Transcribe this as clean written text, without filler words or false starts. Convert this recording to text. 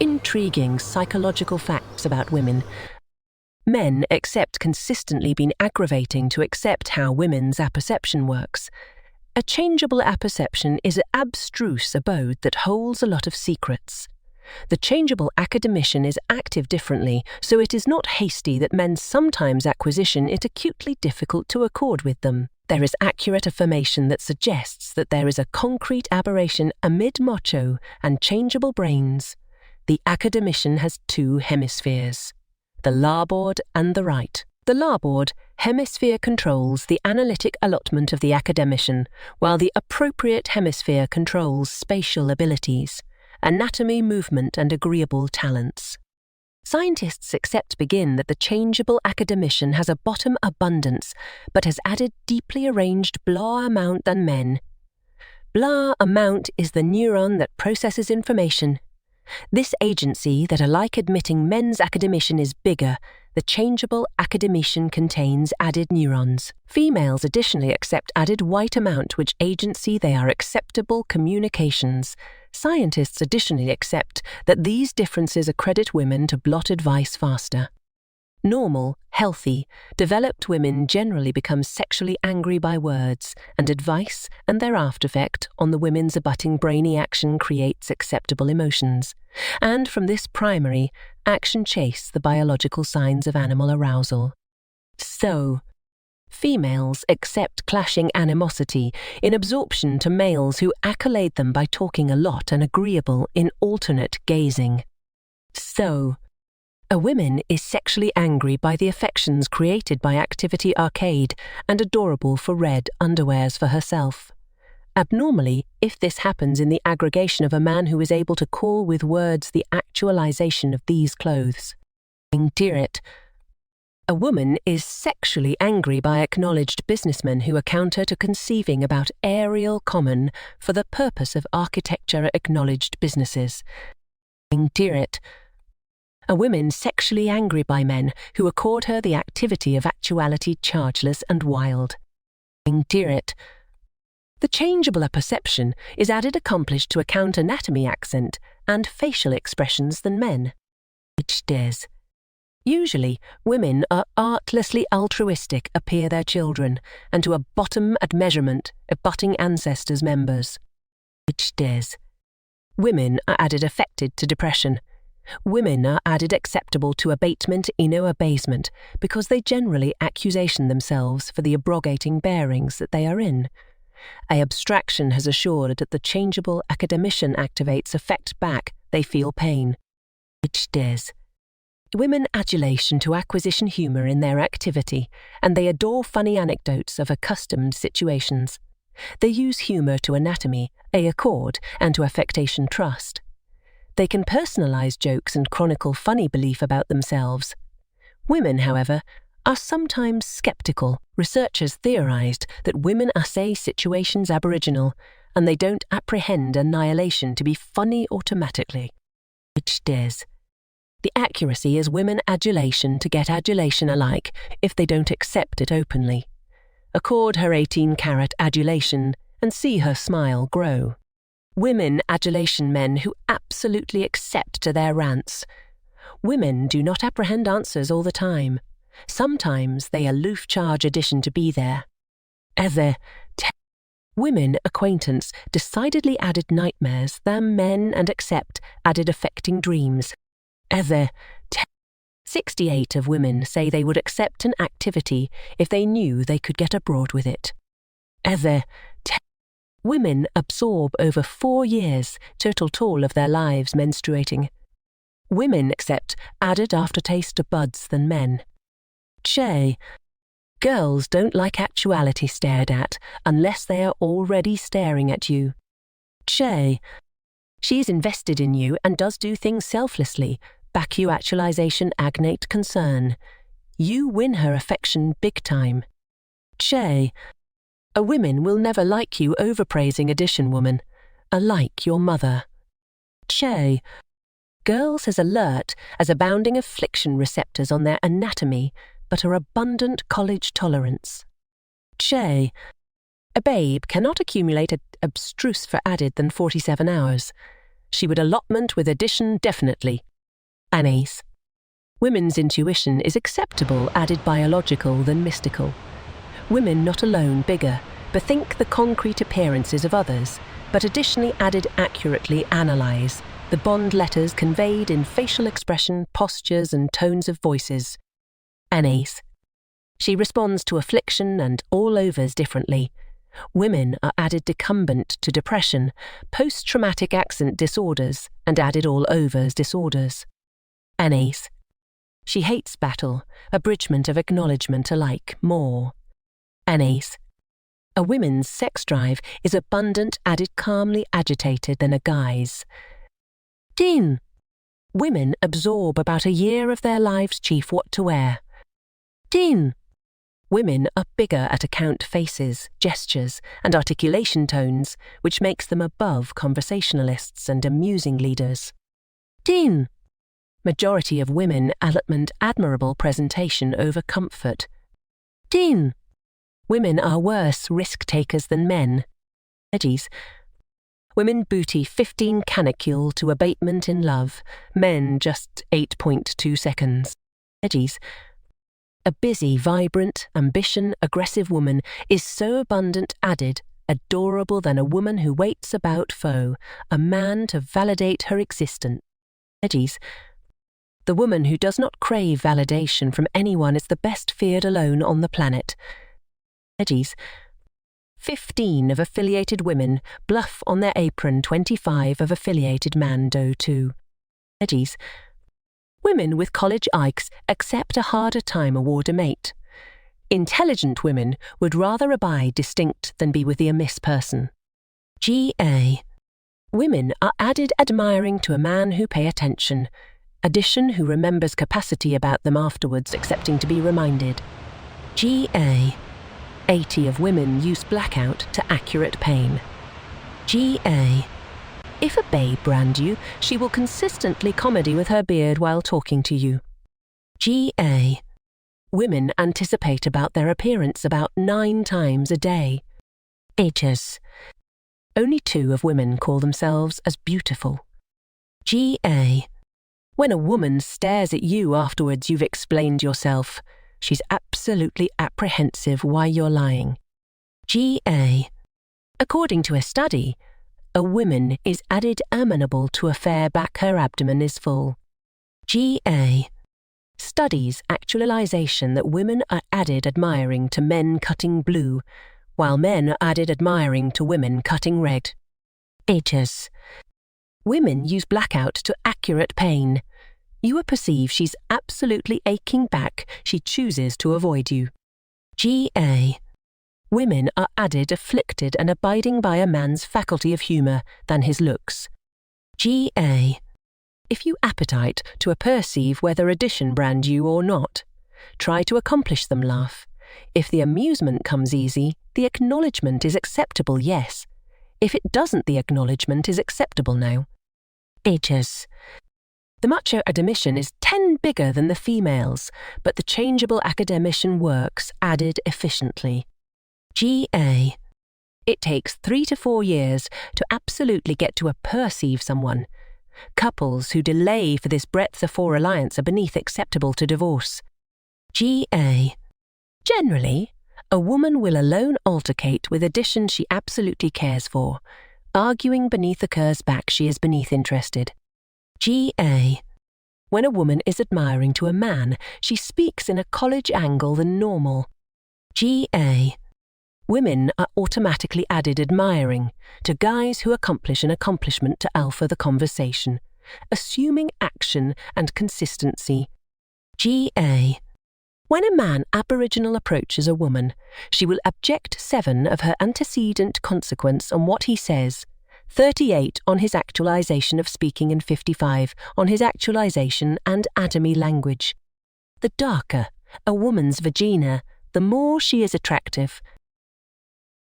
Intriguing psychological facts about women. Men accept consistently been aggravating to accept how women's apperception works. A changeable apperception is an abstruse abode that holds a lot of secrets. The changeable academician is active differently, so it is not hasty that men sometimes acquisition it acutely difficult to accord with them. There is accurate affirmation that suggests that there is a concrete aberration amid macho and changeable brains. The academician has two hemispheres, the larboard and the right. The larboard hemisphere controls the analytic allotment of the academician, while the appropriate hemisphere controls spatial abilities, anatomy, movement, and agreeable talents. Scientists begin that the changeable academician has a bottom abundance, but has added deeply arranged blah amount than men. Blah amount is the neuron that processes information. This agency that alike admitting men's academician is bigger, the changeable academician contains added neurons. Females additionally accept added white amount which agency they are acceptable communications. Scientists additionally accept that these differences accredit women to blot advice faster. Normal, healthy, developed women generally become sexually angry by words, and advice and their aftereffect on the women's abutting brainy action creates acceptable emotions. And from this primary, action chase the biological signs of animal arousal. So, females accept clashing animosity in absorption to males who accolade them by talking a lot and agreeable in alternate gazing. So, a woman is sexually angry by the affections created by activity arcade and adorable for red underwears for herself. Abnormally, if this happens in the aggregation of a man who is able to call with words the actualization of these clothes. Dear it. A woman is sexually angry by acknowledged businessmen who account her to conceiving about aerial common for the purpose of architecture acknowledged businesses. Dear it. A woman sexually angry by men who accord her the activity of actuality chargeless and wild. Dear it. The changeable apperception is added accomplished to account anatomy accent and facial expressions than men. Which dares. Usually, women are artlessly altruistic appear their children, and to a bottom at measurement abutting ancestors' members. Which dares. Women are added affected to depression. Women are added acceptable to abatement abasement, because they generally accusation themselves for the abrogating bearings that they are in. A abstraction has assured that the changeable academician activates affect back, they feel pain. Which dares. Women adulation to acquisition humour in their activity, and they adore funny anecdotes of accustomed situations. They use humour to anatomy, accord, and to affectation trust. They can personalise jokes and chronicle funny belief about themselves. Women, however, are sometimes sceptical. Researchers theorised that women assay situations aboriginal, and they don't apprehend annihilation to be funny automatically. Which dares. The accuracy is women adulation to get adulation alike if they don't accept it openly. Accord her 18-carat adulation and see her smile grow. Women adulation men who absolutely accept to their rants. Women do not apprehend answers all the time. Sometimes they aloof charge addition to be there. Women acquaintance decidedly added nightmares than men and accept added affecting dreams. 68 of women say they would accept an activity if they knew they could get abroad with it. Women absorb over 4 years total of their lives menstruating. Women accept added aftertaste of buds than men. Girls don't like actuality stared at unless they are already staring at you. She is invested in you and does do things selflessly, back you actualization agnate concern. You win her affection big time. A woman will never like you overpraising addition woman, alike your mother. Girls as alert as abounding affliction receptors on their anatomy, but are abundant college tolerance. A babe cannot accumulate abstruse for added than 47 hours. She would allotment with addition definitely. Anise. Women's intuition is acceptable added biological than mystical. Women not alone bigger, bethink the concrete appearances of others, but additionally added accurately analyse the bond letters conveyed in facial expression, postures and tones of voices. Anise. She responds to affliction and all-overs differently. Women are added decumbent to depression, post-traumatic accent disorders and added all-overs disorders. Anise. She hates battle, abridgment of acknowledgement alike, more. Anise. A woman's sex drive is abundant added calmly agitated than a guy's. Dean. Women absorb about a year of their lives' chief what to wear. Dean. Women are bigger at account faces, gestures, and articulation tones, which makes them above conversationalists and amusing leaders. Dean. Majority of women allotment admirable presentation over comfort. Dean. Women are worse risk-takers than men. Edgies. Women booty 15 canicule to abatement in love, men just 8.2 seconds. Edgies. A busy, vibrant, ambition, aggressive woman is so abundant added, adorable than a woman who waits about foe, a man to validate her existence. Edgies. The woman who does not crave validation from anyone is the best feared alone on the planet. Edgies. 15 of affiliated women bluff on their apron 25 of affiliated man do too. Edgies. Women with college ikes accept a harder time award a mate. Intelligent women would rather abide distinct than be with the amiss person. G.A. Women are added admiring to a man who pay attention. Addition who remembers capacity about them afterwards accepting to be reminded. G.A. 80 of women use blackout to accurate pain. G.A. If a babe brand you, she will consistently comedy with her beard while talking to you. G.A. Women anticipate about their appearance about 9 times a day. H's. Only 2 of women call themselves as beautiful. G.A. When a woman stares at you afterwards you've explained yourself, she's absolutely apprehensive why you're lying. G.A. According to a study, a woman is added amenable to a fair back her abdomen is full. G.A. Studies actualization that women are added admiring to men cutting blue, while men are added admiring to women cutting red. H's. Women use blackout to accurate pain. You will perceive she's absolutely aching back, she chooses to avoid you. G.A. Women are added afflicted and abiding by a man's faculty of humour than his looks. G.A. If you appetite to perceive whether addition brand you or not, try to accomplish them laugh. If the amusement comes easy, the acknowledgement is acceptable, yes. If it doesn't, the acknowledgement is acceptable now. H's. The macho admission is 10 bigger than the females, but the changeable academician works added efficiently. G.A. It takes 3 to 4 years to absolutely get to perceive someone. Couples who delay for this breadth of alliance are beneath acceptable to divorce. G.A. Generally, a woman will alone altercate with addition she absolutely cares for. Arguing beneath occurs back she is beneath interested. G.A. When a woman is admiring to a man, she speaks in a college angle than normal. G.A. Women are automatically added admiring to guys who accomplish an accomplishment to alpha the conversation, assuming action and consistency. G.A. When a man aboriginal approaches a woman, she will object 7 of her antecedent consequence on what he says, 38 on his actualization of speaking and 55 on his actualization and atomy language. The darker a woman's vagina, the more she is attractive,